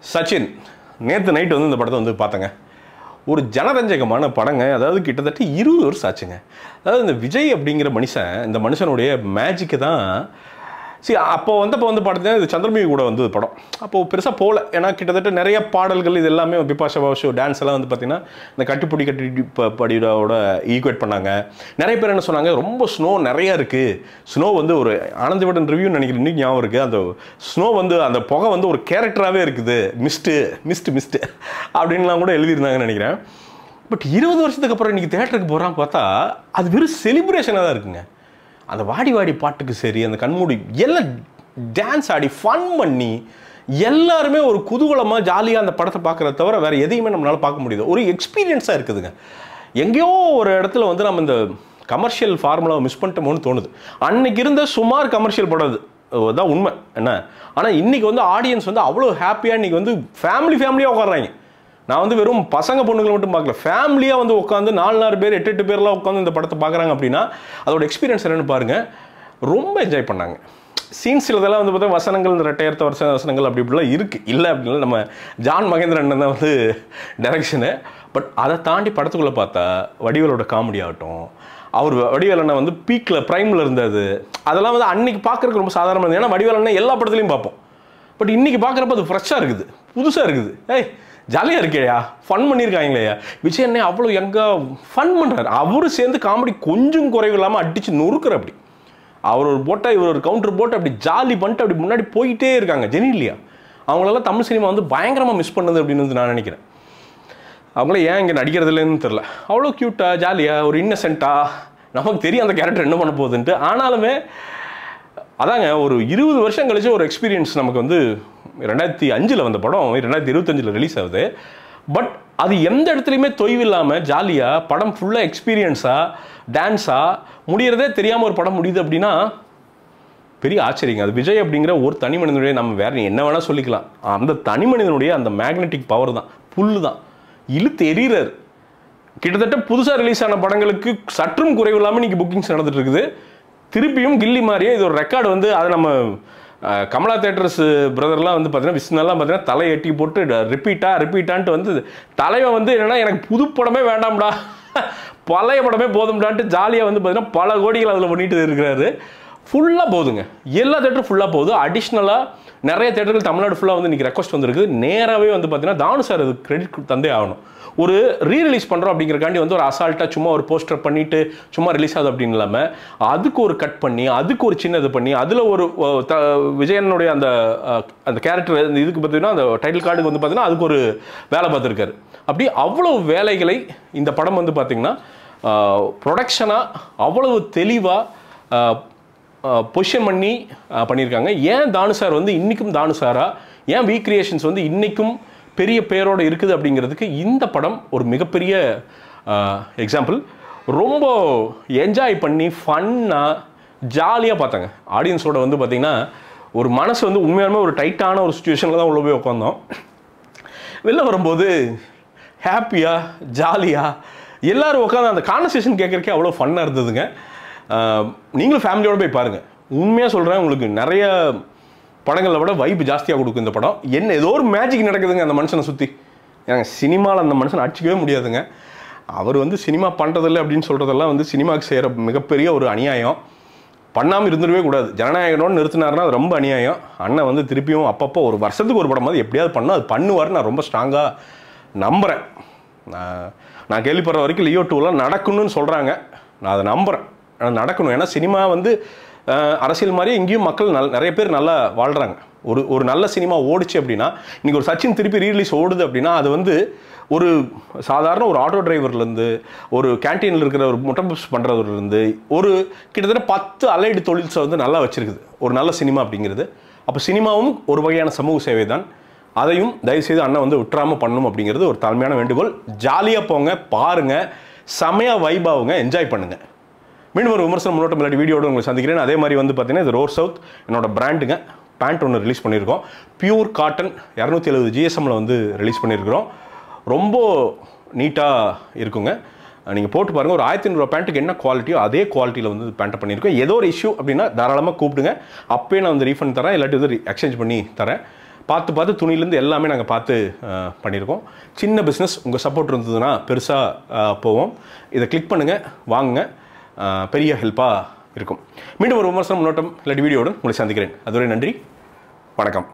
சச்சின் நேற்று நைட்டு வந்து இந்த படத்தை வந்து பார்த்தேங்க. ஒரு ஜனரஞ்சகமான படங்க. அதாவது கிட்டத்தட்ட 20 வருஷம் ஆச்சுங்க. அதாவது இந்த விஜய் அப்படிங்கிற மனுஷன், இந்த மனுஷனுடைய மேஜிக்கு தான். அப்போ வந்து பார்த்தீங்கன்னா இது சந்திரமுகி கூட வந்து படம் அப்போது பெருசாக போகல. ஏன்னா கிட்டத்தட்ட நிறைய பாடல்கள் இது எல்லாமே பிபாஷா பாஷு டான்ஸ் எல்லாம் வந்து பார்த்தீங்கன்னா இந்த கட்டி படியோட ஈக்குவேட் பண்ணாங்க. நிறைய பேர் என்ன சொன்னாங்க, ரொம்ப ஸ்னோ நிறையா இருக்குது, ஸ்னோ வந்து ஒரு ஆனந்த் விடன் ரிவ்யூ நினைக்கிறேன் இன்னைக்கு ஞாபகம் இருக்குது, அந்த ஸ்னோ வந்து அந்த புகை வந்து ஒரு கேரக்டராகவே இருக்குது, மிஸ்ட்டு அப்படின்லாம் கூட எழுதியிருந்தாங்கன்னு நினைக்கிறேன். பட் 20 வருஷத்துக்கு அப்புறம் இன்றைக்கி தேட்டருக்கு போகிறான்னு பார்த்தா அது வெறும் செலிப்ரேஷனாக தான் இருக்குங்க. அந்த வாடி வாடி பாட்டுக்கு சரி, அந்த கண்மூடி எல்லாம் டான்ஸ் ஆடி ஃபன் பண்ணி எல்லாருமே ஒரு குதூகலமாக ஜாலியாக அந்த படத்தை பார்க்குறத தவிர வேறு எதையுமே நம்மளால் பார்க்க முடியுது. ஒரு எக்ஸ்பீரியன்ஸாக இருக்குதுங்க. எங்கேயோ ஒரு இடத்துல வந்து நம்ம இந்த கமர்ஷியல் ஃபார்முலாவை மிஸ் பண்ணிட்டோமோன்னு தோணுது. அன்னைக்கு இருந்த சுமார் கமர்ஷியல் படம் அதுதான் உண்மை என்ன. ஆனால் இன்றைக்கி வந்து ஆடியன்ஸ் வந்து அவ்வளோ ஹாப்பியாக இன்றைக்கி வந்து ஃபேமிலியாக உட்காடுறாங்க. நான் வந்து வெறும் பசங்க பொண்ணுங்களை மட்டும் பார்க்கல, ஃபேமிலியாக வந்து உட்காந்து 4 பேர் 8 பேர்லாம் உட்காந்து இந்த படத்தை பார்க்குறாங்க அப்படின்னா அதோட எக்ஸ்பீரியன்ஸ் என்னென்னு பாருங்கள். ரொம்ப என்ஜாய் பண்ணாங்க. சீன்ஸ் இதெல்லாம் வந்து பார்த்தா வசனங்கள், இந்த ரெட்டையர்த்த வசனங்கள் அப்படி இப்படிலாம் இருக்குது. இல்லை அப்படின்னா நம்ம ஜான் மகேந்திரன் தான் வந்து டைரக்ஷனு. பட் அதை தாண்டி படத்துக்குள்ளே பார்த்தா வடிவேலோட காமெடி ஆகட்டும், அவர் வடிவேலண்ணா வந்து பீக்கில் ப்ரைமில் இருந்தது, அதெல்லாம் வந்து அன்றைக்கி பார்க்குறதுக்கு ரொம்ப சாதாரணமாக இருந்தது. ஏன்னா வடிவேலண்ணா எல்லா படத்துலையும் பார்ப்போம். பட் இன்றைக்கி பார்க்குறப்ப அது ஃப்ரெஷ்ஷாக இருக்குது, புதுசாக இருக்குது. ஜாலியாக இருக்கேயா, ஃபன் பண்ணியிருக்காங்களேயா. விஜய் அண்ணே அவ்வளோ எங்கே ஃபன் பண்ணுறாரு. அவரும் சேர்ந்து காமெடி கொஞ்சம் குறைவு இல்லாமல் அடித்து நொறுக்கிற. அப்படி அவர் ஒரு போட்டால் இவர் ஒரு கவுண்டர் போட்டு அப்படி ஜாலி பண்ணிட்டு அப்படி முன்னாடி போயிட்டே இருக்காங்க. ஜெனிலியா அவங்களெல்லாம் தமிழ் சினிமா வந்து பயங்கரமாக மிஸ் பண்ணுது அப்படின்னு வந்து நான் நினைக்கிறேன். அவங்கள ஏன் இங்கே நடிக்கிறதுலன்னு தெரில. அவ்வளோ க்யூட்டாக ஜாலியாக ஒரு இன்னசென்ட்டாக நமக்கு தெரியும் அந்த கேரக்டர் என்ன பண்ண போகுதுன்ட்டு. ஆனாலுமே அதாங்க ஒரு 20 வருஷம் கழிச்சு ஒரு எக்ஸ்பீரியன்ஸ் நமக்கு வந்து 2005 வந்த படம் 2025 ரிலீஸ் ஆகுது. பட் அது எந்த இடத்துலையுமே தொய்வு இல்லாமல் ஜாலியாக படம் ஃபுல்லாக எக்ஸ்பீரியன்ஸாக டான்ஸாக முடியறதே தெரியாமல் ஒரு படம் முடியுது அப்படின்னா பெரிய ஆச்சரியங்க. அது விஜய் அப்படிங்கிற ஒரு தனி மனிதனுடைய, நம்ம வேறு என்ன வேணால் சொல்லிக்கலாம், அந்த தனி மனிதனுடைய அந்த மேக்னெட்டிக் பவர் தான், புல்லு தான், இழுத்து எறிகிறார். கிட்டத்தட்ட புதுசாக ரிலீஸ் ஆன படங்களுக்கு சற்றும் குறைவு இல்லாமல் இன்றைக்கி புக்கிங்ஸ் நடந்துட்டு இருக்குது. திருப்பியும் கில்லி மாதிரியே இது ஒரு ரெக்கார்டு வந்து அதை நம்ம கமலா தேட்டர்ஸ் பிரதர்லாம் வந்து பார்த்தீங்கன்னா விஷ்ணுலாம் பார்த்தீங்கன்னா தலையை எட்டி போட்டு ரிப்பீட்டான்ட்டு வந்து தலைவன் வந்து என்னென்னா எனக்கு புது படமே வேண்டாம்டா, பழைய படமே போதும்டான்ட்டு ஜாலியாக வந்து பார்த்தீங்கன்னா பல கோடிகள் அதில் பண்ணிட்டு இருக்கிறாரு. ஃபுல்லாக போகுதுங்க, எல்லா தேட்டரும் ஃபுல்லாக போகுது. அடிஷ்னலாக நிறைய தேட்டர்கள் தமிழ்நாடு ஃபுல்லாக வந்து இன்றைக்கி ரெக்வஸ்ட் வந்துருக்கு. நேராகவே வந்து பார்த்தீங்கன்னா தானு சார் அது கிரெடிட் தந்தே ஆகணும். ஒரு ரீரிலீஸ் பண்ணுறோம் அப்படிங்கிறக்காண்டி வந்து ஒரு அசால்ட்டாக சும்மா ஒரு போஸ்டர் பண்ணிவிட்டு சும்மா ரிலீஸ் ஆகுது அப்படின்னு இல்லாமல் அதுக்கு ஒரு கட் பண்ணி அதுக்கு ஒரு சின்ன இது பண்ணி அதில் ஒரு விஜயனுடைய அந்த அந்த கேரக்டர் இந்த இதுக்கு பார்த்தீங்கன்னா அந்த டைட்டில் கார்டுக்கு வந்து பார்த்தீங்கன்னா அதுக்கு ஒரு வேலை பார்த்துருக்காரு. அப்படி அவ்வளோ வேலைகளை இந்த படம் வந்து பார்த்திங்கன்னா ப்ரொடக்ஷனாக அவ்வளவு தெளிவாக பொசிஷன் பண்ணி பண்ணியிருக்காங்க. ஏன் தானு சார் வந்து இன்றைக்கும் தானு சாரா, ஏன் வி கிரியேஷன்ஸ் வந்து இன்றைக்கும் பெரிய பேரோடு இருக்குது அப்படிங்கிறதுக்கு இந்த படம் ஒரு மிகப்பெரிய எக்ஸாம்பிள். ரொம்ப என்ஜாய் பண்ணி ஃபன்னாக ஜாலியாக பார்த்தாங்க. ஆடியன்ஸோட வந்து பார்த்திங்கன்னா ஒரு மனசு வந்து உண்மையாலுமே ஒரு டைட்டான ஒரு சுச்சுவேஷனில் தான் உள்ள போய் உட்காந்தோம். வெளில வரும்போது ஹாப்பியாக ஜாலியாக எல்லோரும் உட்காந்து அந்த கான்வர்சேஷன் கேட்குறக்கே அவ்வளோ ஃபன்னாக இருந்ததுங்க. நீங்களும் ஃபேமிலியோடு போய் பாருங்கள். உண்மையாக சொல்கிறேன், உங்களுக்கு நிறைய படங்களை விட வைப்பு ஜாஸ்தியாக கொடுக்கும் இந்த படம். என்ன ஏதோ ஒரு மேஜிக் நடக்குதுங்க அந்த மனுஷனை சுற்றி. ஏங்க சினிமாவில் அந்த மனுஷனை அடிச்சிக்கவே முடியாதுங்க. அவர் வந்து சினிமா பண்ணுறதில்லை அப்படின்னு சொல்கிறதெல்லாம் வந்து சினிமாவுக்கு செய்கிற மிகப்பெரிய ஒரு அநியாயம். பண்ணாமல் இருந்துடவே கூடாது. ஜனநாயகனோடு நிறுத்தினார்னா அது ரொம்ப அநியாயம். அண்ணன் வந்து திருப்பியும் அப்பப்போ ஒரு வருஷத்துக்கு ஒரு படம் மாதிரி எப்படியாவது பண்ணால் அது பண்ணுவார். நான் ரொம்ப ஸ்ட்ராங்காக நம்புகிறேன். நான் கேள்விப்படுற வரைக்கும் லியோ 2 நடக்கணும்னு சொல்கிறாங்க. நான் அதை நம்புகிறேன். ஆனால் நடக்கணும். ஏன்னா சினிமா வந்து அரசியல் மாதிரி இங்கேயும் மக்கள் நிறைய பேர் நல்லா வாழ்கிறாங்க. ஒரு நல்ல சினிமா ஓடிச்சு அப்படின்னா, இன்றைக்கி ஒரு சச்சின் திருப்பி ரீரிலீஸ் ஓடுது அப்படின்னா அது வந்து ஒரு சாதாரண ஒரு ஆட்டோ டிரைவர்லேருந்து ஒரு கேன்டீனில் இருக்கிற ஒரு முட்டை பப்ஸ் பண்ணுறதுலேருந்து ஒரு கிட்டத்தட்ட 10 அலைடு தொழில்ஸை வந்து நல்லா வச்சுருக்குது ஒரு நல்ல சினிமா அப்படிங்கிறது. அப்போ சினிமாவும் ஒரு வகையான சமூக சேவை தான். அதையும் தயவுசெய்து அண்ணன் வந்து விட்டுறாமல் பண்ணணும் அப்படிங்கிறது ஒரு தாழ்மையான வேண்டுகோள். ஜாலியாக போங்க, பாருங்கள், செமையாக வைபாவுங்க, என்ஜாய் பண்ணுங்கள். மீண்டும் ஒரு விமர்சனம் முன்னோட்டம் இல்லாட்டி வீடியோடு உங்களை சந்திக்கிறேன். அதே மாதிரி வந்து பார்த்தீங்கன்னா இது ரோட் சவுத் என்னோட பிராண்டுங்க. பேண்ட் ஒன்று ரிலீஸ் பண்ணியிருக்கோம். பியூர் காட்டன் 270 GSMல வந்து ரிலீஸ் பண்ணியிருக்கிறோம். ரொம்ப நீட்டாக இருக்குங்க. நீங்கள் போட்டு பாருங்கள். ஒரு 1500 பேண்ட்டுக்கு என்ன குவாலிட்டியோ அதே குவாலிட்டியில் வந்து பேண்ட்டை பண்ணியிருக்கோம். ஏதோ ஒரு இஷ்யூ அப்படின்னா தாராளமாக கூப்பிடுங்க. அப்போயே நான் வந்து ரீஃபண்ட் தரேன், இல்லாட்டி வந்து எக்ஸ்சேஞ்ச் பண்ணி தரேன். பார்த்து துணியிலேருந்து எல்லாமே நாங்கள் பார்த்து பண்ணியிருக்கோம். சின்ன பிஸ்னஸ் உங்கள் சப்போர்ட் இருந்ததுன்னா பெருசாக போவோம். இதை கிளிக் பண்ணுங்கள், வாங்குங்க, பெரிய ஹெல்ப்பாக இருக்கும். மீண்டும் ஒரு விமர்சனம், முன்னோட்டம் இல்லாட்டி வீடியோவுடன் உங்களை சந்திக்கிறேன். அதுவரை நன்றி, வணக்கம்.